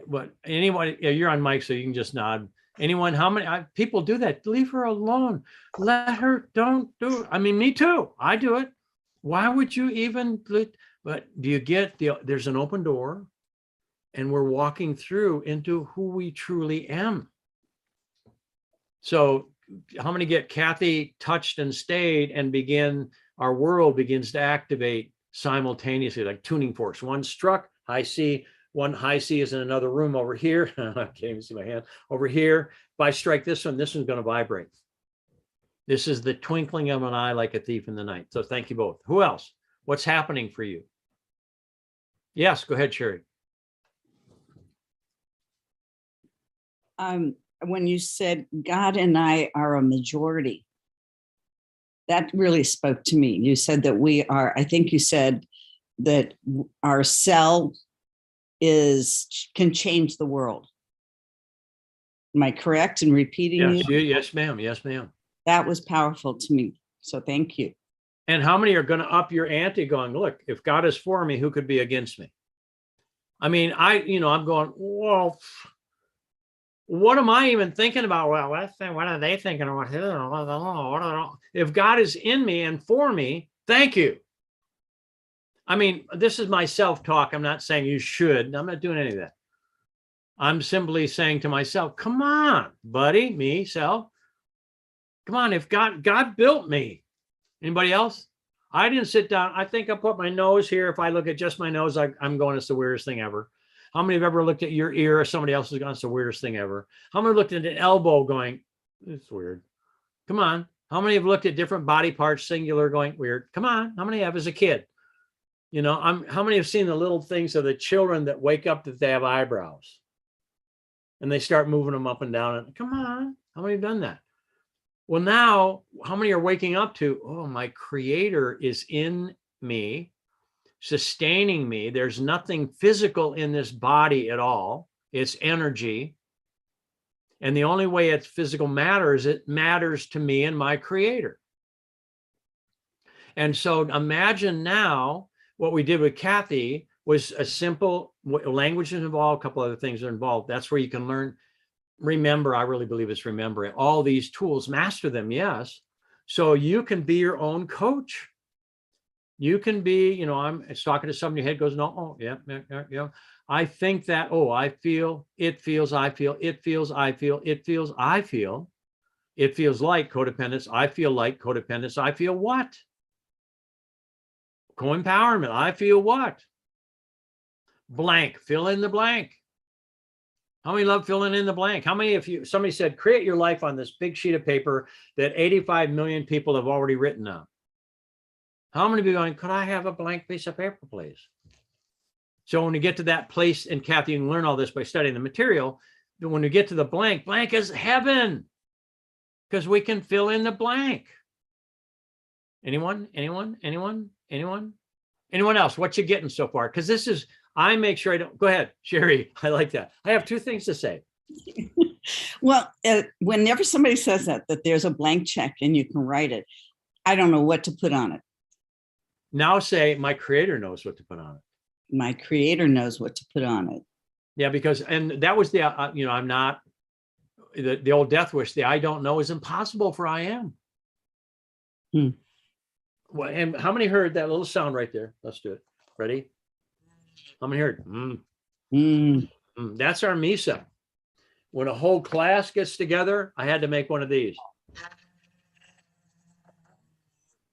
But anyone, yeah, you're on mic, so you can just nod. Anyone, how many people do that? Leave her alone. Let her, don't do it. I mean, me too. I do it. Why would you even, but do you get there's an open door and we're walking through into who we truly am. So how many get Kathy touched and stayed and our world begins to activate simultaneously, like tuning forks. One struck, high C, one high C is in another room over here. I can't even see my hand over here. If I strike this one's going to vibrate. This is the twinkling of an eye like a thief in the night. So thank you both. Who else? What's happening for you? Yes, go ahead, Sherry. When you said God and I are a majority, that really spoke to me. You said that I think you said that our cell can change the world. Am I correct in repeating Yes, you? yes, ma'am. Yes, ma'am. That was powerful to me. So thank you. And how many are going to up your ante going, look, if God is for me, who could be against me? I mean, I'm going, well, what am I even thinking about? Well, what are they thinking about? If God is in me and for me, thank you. I mean, this is my self-talk. I'm not saying you should. I'm not doing any of that. I'm simply saying to myself, come on, buddy, me, self. Come on, if God built me. Anybody else? I didn't sit down. I think I put my nose here. If I look at just my nose, I'm going, it's the weirdest thing ever. How many have ever looked at your ear or somebody else has gone, it's the weirdest thing ever? How many looked at an elbow going, it's weird? Come on. How many have looked at different body parts, singular, going, weird? Come on. How many have as a kid? How many have seen the little things of the children that wake up that they have eyebrows? And they start moving them up and down. And come on. How many have done that? Well, now, how many are waking up to, oh, my creator is in me, sustaining me. There's nothing physical in this body at all. It's energy. And the only way it's physical matters, it matters to me and my creator. And so imagine now what we did with Kathy was a simple language is involved, a couple other things are involved. That's where you can learn. Remember, I really believe it's remembering all these tools, master them. Yes. So you can be your own coach. You can be, it's talking to somebody, your head goes, no, oh, yeah. I think that, oh, I feel, it feels, I feel, it feels, I feel, it feels, I feel. It feels like codependence. I feel like codependence. I feel what? Co-empowerment. I feel what? Blank, fill in the blank. How many love filling in the blank? How many, somebody said, create your life on this big sheet of paper that 85 million people have already written on. How many of you going, could I have a blank piece of paper, please? So when you get to that place, and Kathy, you can learn all this by studying the material, when you get to the blank is heaven, because we can fill in the blank. Anyone else? What you getting so far? Because this is, I make sure I don't, go ahead, Sherry. I like that. I have two things to say. Well, whenever somebody says that there's a blank check and you can write it, I don't know what to put on it. Now say, my creator knows what to put on it. My creator knows what to put on it. Yeah, because, and that was the, I'm not, the old death wish, the I don't know is impossible for I am. Well, and how many heard that little sound right there? Let's do it. Ready? How many heard? That's our MISA. When a whole class gets together, I had to make one of these.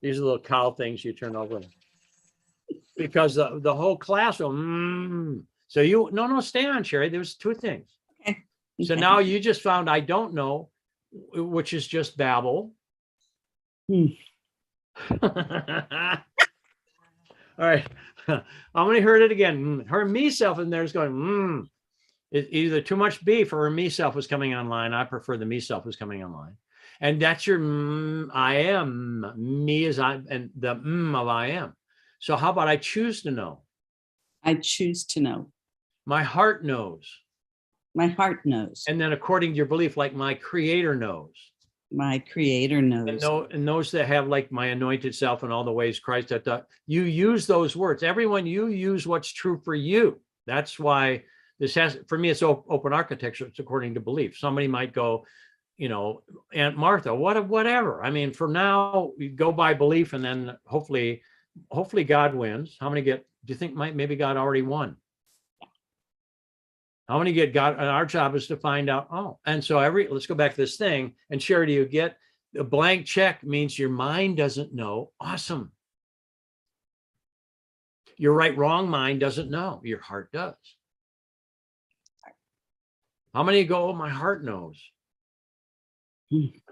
These are little cow things you turn over. Because the whole class will, So no, stay on, Sherry. There's two things. Okay. So now you just found I don't know, which is just babble. All right. How many heard it again? Her me self in there is going, either too much beef or her me self was coming online. I prefer the me self was coming online. And that's your I am. Me is I, and the of I am. So how about I choose to know? I choose to know. My heart knows. My heart knows. And then according to your belief, like my creator knows. My creator knows. And those that have like my anointed self and all the ways Christ had done, you use those words. Everyone, you use what's true for you. That's why this has, for me, it's open architecture. It's according to belief. Somebody might go, you know, Aunt Martha, whatever. I mean, for now, we go by belief, and then hopefully God wins. How many do you think maybe God already won? How many get God? And our job is to find out. Oh, and so let's go back to this thing. And Charity, you get a blank check means your mind doesn't know. Awesome. Your right, wrong mind doesn't know. Your heart does. How many go, oh, my heart knows?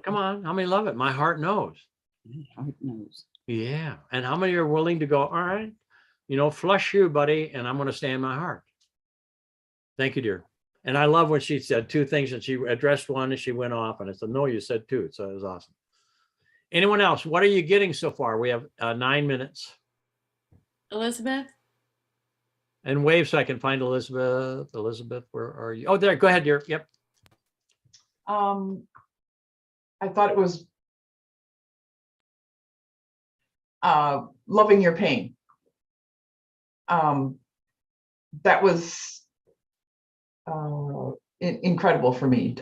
Come on. How many love it? My heart knows. My heart knows. Yeah. And how many are willing to go, all right, you know, flush you, buddy, and I'm going to stay in my heart. Thank you, dear. And I love when she said two things, and she addressed one and she went off, and I said, no, you said two. So it was awesome. Anyone else? What are you getting so far? We have 9 minutes. Elizabeth? And wave so I can find Elizabeth. Elizabeth, where are you? Oh, there. Go ahead, dear. Yep. I thought it was loving your pain. That was incredible for me,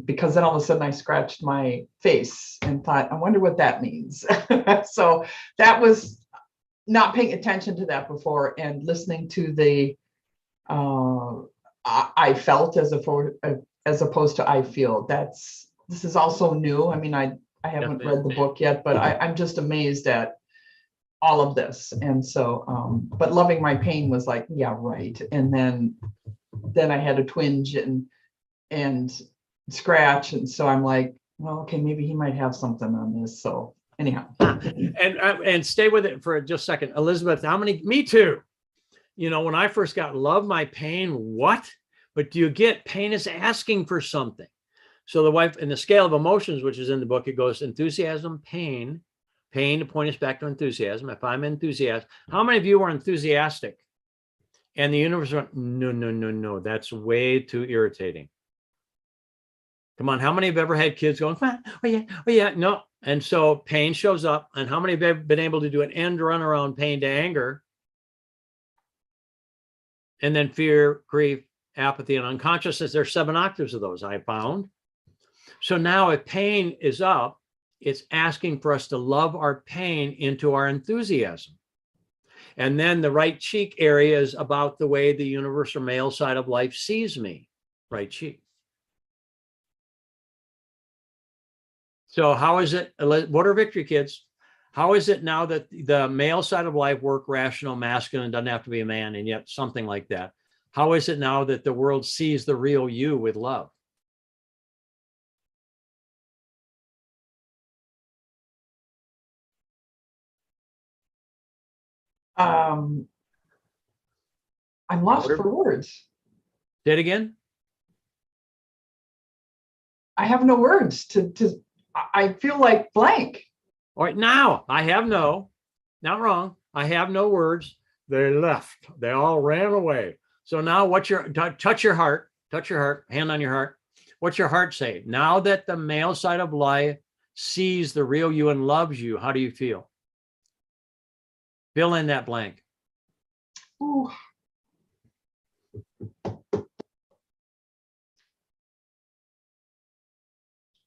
because then all of a sudden I scratched my face and thought, I wonder what that means. So that was not paying attention to that before, and listening to the I felt as opposed to I feel. This is also new. I mean, I haven't read the book yet, but I'm just amazed at all of this. And so, but loving my pain was like, yeah, right. And then I had a twinge and scratch. And so I'm like, well, okay, maybe he might have something on this. So anyhow. And stay with it for just a second. Elizabeth, me too. You know, when I first got love my pain, what? But do you get pain is asking for something. So the wife, in the scale of emotions, which is in the book, it goes enthusiasm, pain to point us back to enthusiasm. If I'm enthusiastic, how many of you are enthusiastic? And the universe went, no, that's way too irritating. Come on, how many have ever had kids going, oh yeah, no. And so pain shows up. And how many have been able to do an end run around pain to anger? And then fear, grief, apathy, and unconsciousness. There's 7 octaves of those I found. So now if pain is up, it's asking for us to love our pain into our enthusiasm. And then the right cheek area is about the way the universal male side of life sees me. Right cheek. So how is it? What are victory, kids? How is it now that the male side of life, work, rational, masculine, doesn't have to be a man, and yet something like that? How is it now that the world sees the real you with love? I'm lost for words. Say it again. I have no words I feel like blank. All right, now I have not wrong. I have no words. They left. They all ran away. So now touch your heart, hand on your heart. What's your heart say? Now that the male side of life sees the real you and loves you, how do you feel? Fill in that blank. Ooh.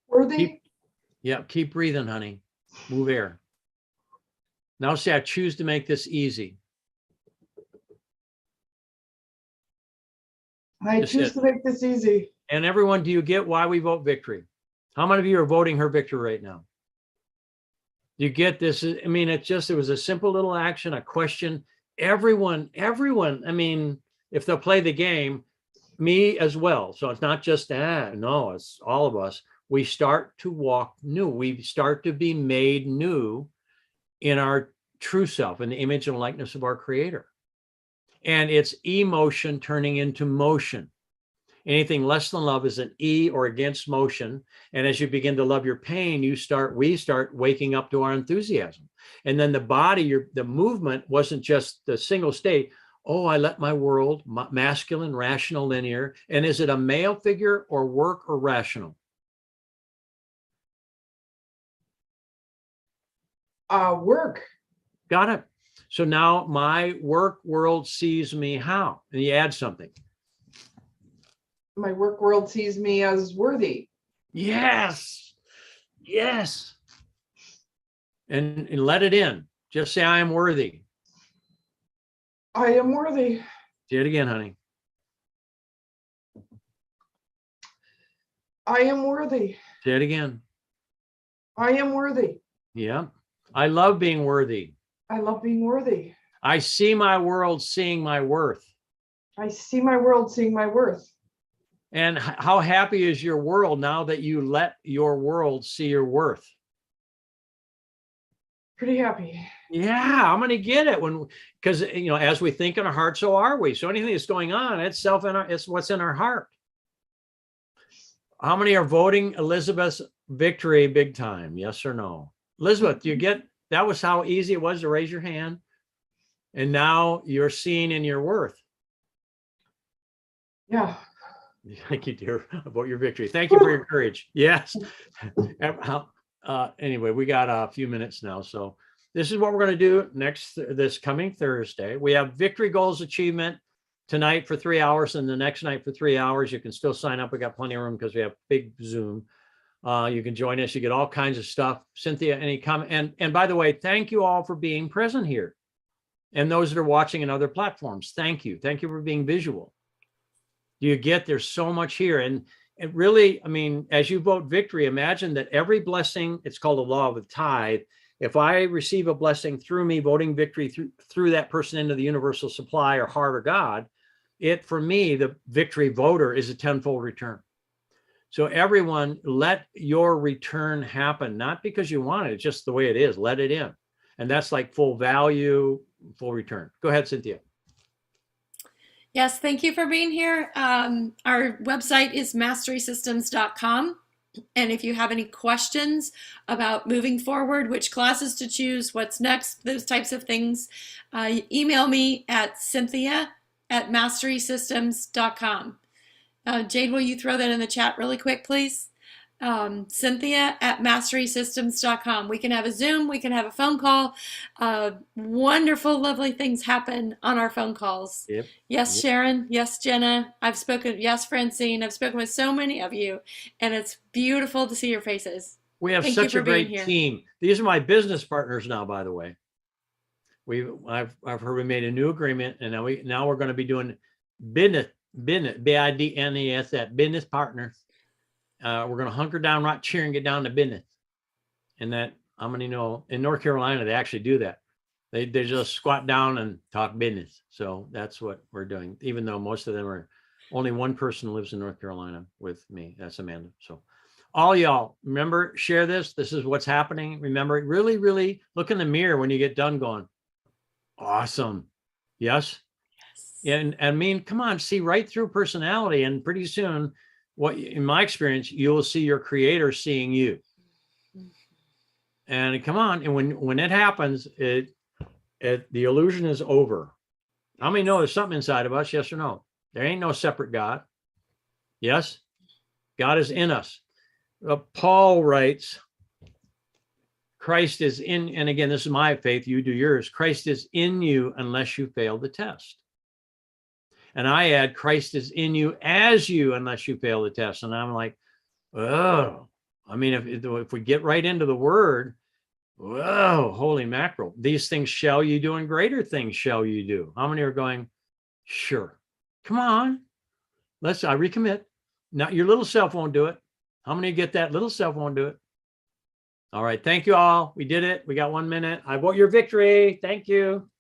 Worthy? Keep breathing, honey. Move air. Now say, I choose to make this easy. I choose to make this easy. And everyone, do you get why we vote victory? How many of you are voting her victory right now? You get this? I mean, it was a simple little action, a question. Everyone, I mean, if they'll play the game, me as well. So it's not just that. No, it's all of us. We start to walk new. We start to be made new in our true self, in the image and likeness of our Creator. And it's emotion turning into motion. Anything less than love is an E or against motion. And as you begin to love your pain, we start waking up to our enthusiasm. And then the body, the movement wasn't just the single state. Oh, I let my world, masculine, rational, linear. And is it a male figure or work or rational? Work. Got it. So now my work world sees me how? And you add something. My work world sees me as worthy. Yes. Yes. And let it in. Just say, I am worthy. I am worthy. Say it again, honey. I am worthy. Say it again. I am worthy. Yeah. I love being worthy. I love being worthy. I see my world seeing my worth. I see my world seeing my worth. And how happy is your world now that you let your world see your worth? Pretty happy. Yeah, I'm going to get it because, as we think in our heart, so are we. So anything that's going on, it's what's in our heart. How many are voting Elizabeth's victory big time? Yes or no? Elizabeth, that was how easy it was to raise your hand. And now you're seeing in your worth. Yeah. Thank you, dear, about your victory. Thank you for your courage. Yes. Anyway, we got a few minutes now. So this is what we're going to do this coming Thursday. We have victory goals achievement tonight for 3 hours and the next night for 3 hours. You can still sign up. We got plenty of room because we have big Zoom. You can join us. You get all kinds of stuff. Cynthia, any comment? And by the way, thank you all for being present here. And those that are watching in other platforms, thank you. Thank you for being visual. There's so much here. And it really, as you vote victory, imagine that every blessing, it's called the law of the tithe. If I receive a blessing through me voting victory through that person into the universal supply or heart or God, for me, the victory voter is a tenfold return. So everyone, let your return happen, not because you want it, it's just the way it is. Let it in. And that's like full value, full return. Go ahead, Cynthia. Yes, thank you for being here. Our website is masterysystems.com. And if you have any questions about moving forward, which classes to choose, what's next, those types of things, email me at cynthia@masterysystems.com. Jade, will you throw that in the chat really quick, please? Cynthia@masterysystems.com. We can have a Zoom, we can have a phone call. Wonderful, lovely things happen on our phone calls. Yep. Yes, Sharon. Yes, Jenna. Yes, Francine. I've spoken with so many of you, and it's beautiful to see your faces. We have Thank you such for a being great here. team. These are my business partners now, by the way. I've heard we made a new agreement, and now we're going to be doing business, BIDNES, that business partners. We're going to hunker down right here and get down to business. And that, I'm going to know, in North Carolina, they actually do that. They just squat down and talk business. So that's what we're doing, even though most of them are, only one person lives in North Carolina with me. That's Amanda. So all y'all, remember, share this. This is what's happening. Remember, really, really look in the mirror when you get done going, awesome. Yes. And come on, see right through personality. And pretty soon, in my experience, you'll see your creator seeing you. And come on, and when it happens, the illusion is over. How many know there's something inside of us? Yes or no? There ain't no separate God. Yes, God is in us. Paul writes, Christ is in, and again, this is my faith, you do yours. Christ is in you unless you fail the test. And I add, Christ is in you as you, unless you fail the test. And I'm like, oh, if we get right into the word, whoa, holy mackerel. These things shall you do and greater things shall you do. How many are going, sure. Come on. I recommit. Now your little self won't do it. How many get that? Little self won't do it. All right. Thank you all. We did it. We got 1 minute. I vote your victory. Thank you.